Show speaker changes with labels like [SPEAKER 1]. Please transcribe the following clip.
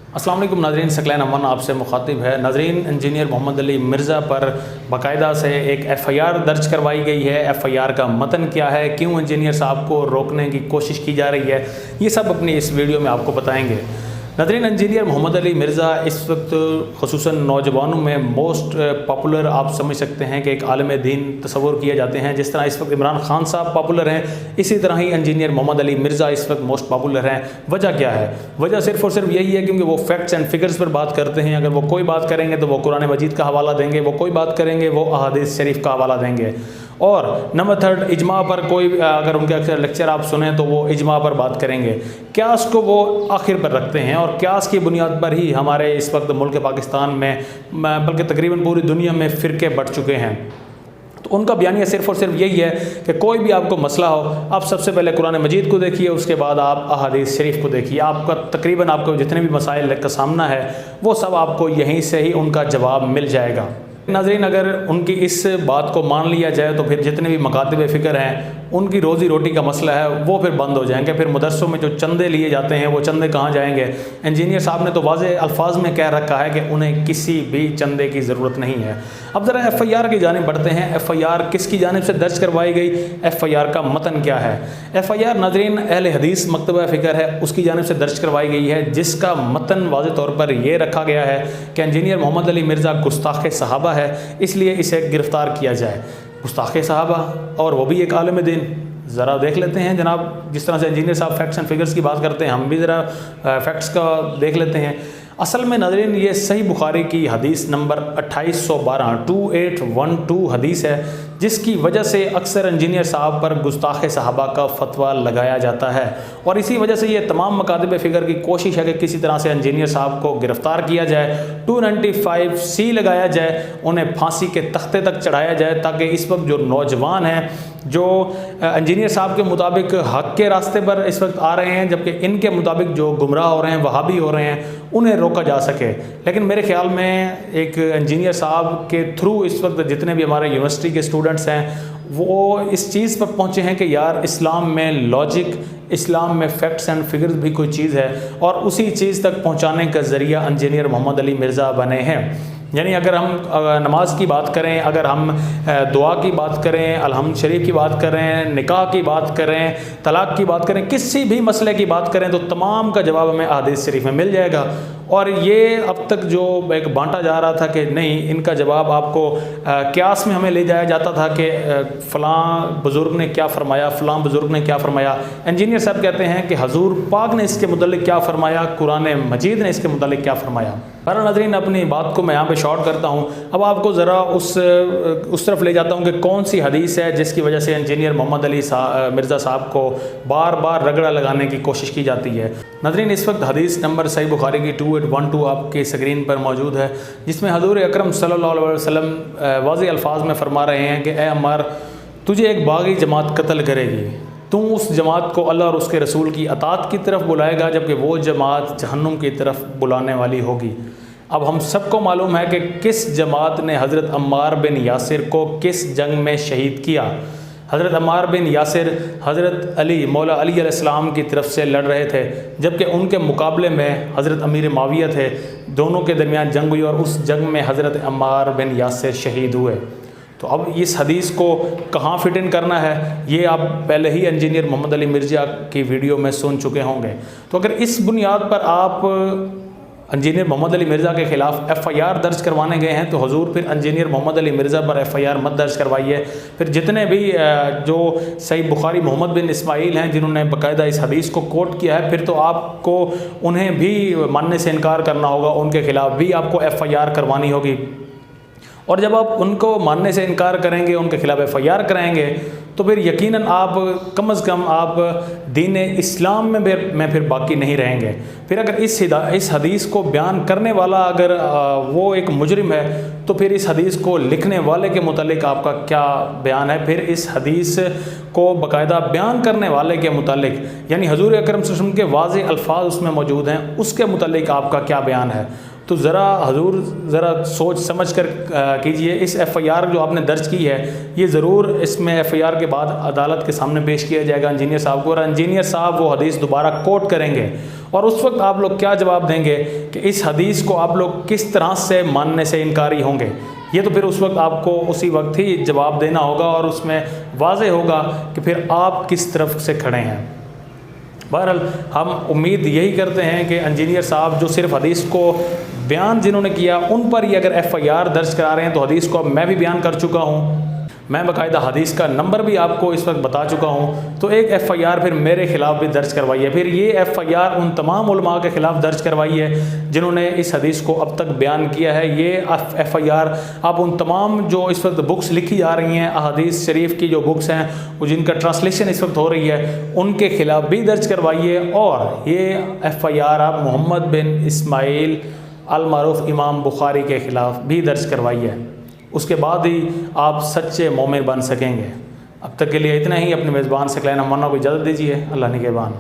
[SPEAKER 1] अस्सलाम वालेकुम नाज़रीन, सकलैन अमन आपसे मुखातिब है। नाज़रीन, इंजीनियर मोहम्मद अली मिर्ज़ा पर बाकायदा से एक FIR दर्ज करवाई गई है। FIR का मतन क्या है, क्यों इंजीनियर साहब को रोकने की कोशिश की जा रही है, ये सब अपनी इस वीडियो में आपको बताएंगे। नाज़रीन, इंजीनियर मोहम्मद अली मिर्ज़ा इस वक्त ख़ुसूसन नौजवानों में मोस्ट पॉपुलर आप समझ सकते हैं कि एक आलिम दीन तस्वुर किए जाते हैं। जिस तरह इस वक्त इमरान खान साहब पॉपुलर हैं, इसी तरह ही इंजीनियर मोहम्मद अली मिर्ज़ा इस वक्त मोस्ट पॉपुलर हैं। वजह क्या है? वजह सिर्फ़ और सिर्फ यही है क्योंकि वो फैक्ट्स एंड फिगर्स पर बात करते हैं। अगर वो कोई बात करेंगे तो वो कुरान मजीद का हवाला देंगे, वो कोई बात करेंगे वो अहादीस शरीफ का हवाला देंगे। और नंबर 3, इजमा पर कोई अगर उनके अक्सर लेक्चर आप सुने तो वो इजमा पर बात करेंगे। क्यास को वो आखिर पर रखते हैं और क्यास की बुनियाद पर ही हमारे इस वक्त मुल्क पाकिस्तान में बल्कि तकरीबन पूरी दुनिया में फ़िरके बढ़ चुके हैं। तो उनका बयानिया सिर्फ़ और सिर्फ यही है कि कोई भी आपको मसला हो, आप सबसे पहले कुरान मजीद को देखिए, उसके बाद आप अहादीस शरीफ को देखिए। आपका तकरीबन आपको जितने भी मसाइल का सामना है वो सब आपको यहीं से ही उनका जवाब मिल जाएगा। नाज़रीन, अगर उनकी इस बात को मान लिया जाए तो फिर जितने भी मकातिब फ़िक्र हैं, उनकी रोज़ी रोटी का मसला है वो फिर बंद हो जाएंगे। फिर मदरसों में जो चंदे लिए जाते हैं वो चंदे कहाँ जाएंगे? इंजीनियर साहब ने तो वाज़े अल्फाज में कह रखा है कि उन्हें किसी भी चंदे की ज़रूरत नहीं है। अब ज़रा FIR की जानिब बढ़ते हैं। FIR किसकी जानिब से दर्ज करवाई गई? FIR का मतन क्या है? FIR नाज़रीन अहले हदीस मकतबा फ़िक्र है उसकी जानिब से दर्ज करवाई गई है, जिसका मतन वाज़े तौर पर यह रखा गया है कि इंजीनियर मोहम्मद अली मिर्ज़ा गुस्ताख़ सहाबा है, इसलिए इसे गिरफ़्तार किया जाए। गुस्ताख़ सहाबा और वो भी एक आलिम दीन। ज़रा देख लेते हैं जनाब, जिस तरह से इंजीनियर साहब फैक्ट्स एंड फिगर्स की बात करते हैं, हम भी ज़रा फैक्ट्स का देख लेते हैं। असल में नाज़रीन ये सही बुखारी की हदीस नंबर 2812 हदीस है, जिसकी वजह से अक्सर इंजीनियर साहब पर गुस्ताख़ सहाबा का फतवा लगाया जाता है। और इसी वजह से ये तमाम मकातिब फ़िगर की कोशिश है कि किसी तरह से इंजीनियर साहब को गिरफ़्तार किया जाए, 295C लगाया जाए, उन्हें फांसी के तख्ते तक चढ़ाया जाए, ताकि इस वक्त जो नौजवान हैं जो इंजीनियर साहब के मुताबिक हक़ के रास्ते पर इस वक्त आ रहे हैं, जबकि इनके मुताबिक जो गुमराह हो रहे हैं, वहाबी हो रहे हैं, उन्हें रोका जा सके। लेकिन मेरे ख़्याल में एक इंजीनियर साहब के थ्रू इस वक्त जितने भी हमारे यूनिवर्सिटी के स्टूडेंट्स हैं वो इस चीज़ पर पहुँचे हैं कि यार इस्लाम में लॉजिक, इस्लाम में फैक्ट्स एंड फिगर्स भी कोई चीज़ है, और उसी चीज़ तक पहुँचाने का ज़रिया इंजीनियर मोहम्मद अली मिर्ज़ा बने हैं। यानी अगर हम नमाज की बात करें, अगर हम दुआ की बात करें, अलहम्द शरीफ की बात करें, निकाह की बात करें, तलाक़ की बात करें, किसी भी मसले की बात करें, तो तमाम का जवाब हमें अहादीस शरीफ में मिल जाएगा। और ये अब तक जो एक बांटा जा रहा था कि नहीं, इनका जवाब आपको क्यास में हमें ले जाया जाता था कि फ़लाँ बुज़ुर्ग ने क्या फ़रमाया, फ़लाँ बुज़ुर्ग ने क्या फ़रमाया। इंजीनियर साहब कहते हैं कि हजूर पाक ने इसके मुतालिक क्या फ़रमाया, कुरान मजीद ने इसके मुतालिक क्या फ़रमाया। पर नाज़रीन, अपनी बात को मैं यहाँ पे शॉर्ट करता हूँ। अब आपको ज़रा उस तरफ ले जाता हूँ कि कौन सी हदीस है जिसकी वजह से इंजीनियर मोहम्मद अली मिर्ज़ा साहब को बार बार रगड़ा लगाने की कोशिश की जाती है। नाज़रीन, इस वक्त हदीस नंबर सही बुखारी की 2812 आपके स्क्रीन पर मौजूद है, जिसमें हज़ूर अकरम सल्लल्लाहु अलैहि वसल्लम वाज़े अल्फाज में फ़रमा रहे हैं कि ए अम्मार, तुझे एक बागी जमात कत्ल करेगी, तू उस जमात को अल्लाह और उसके रसूल की अतात की तरफ बुलाएगा, जबकि वो जमात जहन्नुम की तरफ बुलाने वाली होगी। अब हम सबको मालूम है कि किस जमात ने हज़रत अम्मार बिन यासिर को किस जंग में शहीद किया। हज़रत अम्मार बिन यासिर हज़रत अली मौला अली अलैहिस्सलाम की तरफ से लड़ रहे थे, जबकि उनके मुकाबले में हज़रत अमीर माविया थे। दोनों के दरमियान जंग हुई और उस जंग में हज़रत अम्मार बिन यासिर शहीद हुए। तो अब इस हदीस को कहाँ फिट इन करना है, ये आप पहले ही इंजीनियर मोहम्मद अली मिर्ज़ा की वीडियो में सुन चुके होंगे। तो अगर इस बुनियाद पर आप इंजीनियर मोहम्मद अली मिर्ज़ा के ख़िलाफ़ FIR दर्ज करवाने गए हैं, तो हुजूर फिर इंजीनियर मोहम्मद अली मिर्ज़ा पर FIR मत दर्ज करवाइए। फिर जितने भी जो सही बुखारी मोहम्मद बिन इस्माइल हैं जिन्होंने बाकायदा इस हदीस को कोट किया है, फिर तो आपको उन्हें भी मानने से इनकार करना होगा, उनके ख़िलाफ़ भी आपको FIR करवानी होगी। और जब आप उनको मानने से इनकार करेंगे, उनके ख़िलाफ़ FIR कराएंगे, तो फिर यकीनन आप कम अज़ कम आप दीन इस्लाम में फिर बाकी नहीं रहेंगे। फिर अगर इस हदीस को बयान करने वाला अगर वो एक मुजरिम है, तो फिर इस हदीस को लिखने वाले के मुतालिक आपका क्या बयान है? फिर इस हदीस को बाकायदा बयान करने वाले के मुतालिक, यानी हजूर अकरम सल्लल्लाहु अलैहि वसल्लम के वाज़े अल्फाज उसमें मौजूद हैं, उसके मुतालिक आपका क्या बयान है? तो ज़रा हजूर ज़रा सोच समझ कर कीजिए। इस एफ़आईआर जो आपने दर्ज की है, ये ज़रूर इसमें एफ़आईआर के बाद अदालत के सामने पेश किया जाएगा इंजीनियर साहब को, और इंजीनियर साहब वो हदीस दोबारा कोट करेंगे, और उस वक्त आप लोग क्या जवाब देंगे कि इस हदीस को आप लोग किस तरह से मानने से इनकारी होंगे। ये तो फिर उस वक्त आपको उसी वक्त ही जवाब देना होगा, और उसमें वाज़े होगा कि फिर आप किस तरफ से खड़े हैं। बहरहाल हम उम्मीद यही करते हैं कि इंजीनियर साहब जो सिर्फ हदीस को बयान जिन्होंने किया उन पर ही अगर एफ़आईआर दर्ज करा रहे हैं, तो हदीस को अब मैं भी बयान कर चुका हूँ, मैं बाकायदा हदीस का नंबर भी आपको इस वक्त बता चुका हूँ, तो एक एफ़आईआर फिर मेरे ख़िलाफ़ भी दर्ज करवाई है। फिर ये एफ़आईआर उन तमाम उलमा के ख़िलाफ़ दर्ज करवाई है जिन्होंने इस हदीस को अब तक बयान किया है। ये एफ़आईआर अब उन तमाम जो इस वक्त बुक्स लिखी जा रही हैं, अहादीस शरीफ की जो बुक्स हैं, वो जिनका ट्रांसलेशन इस वक्त हो रही है, उनके ख़िलाफ़ भी दर्ज करवाइए। और ये एफ़आईआर आप मोहम्मद बिन इस्माइल अल मारूफ इमाम बुखारी के ख़िलाफ़ भी दर्ज करवाइए। उसके बाद ही आप सच्चे मोमिन बन सकेंगे। अब तक के लिए इतना ही। अपने मेज़बान सकलैन अमन्ना को इजाज़त दीजिए। अल्लाह निगहबान।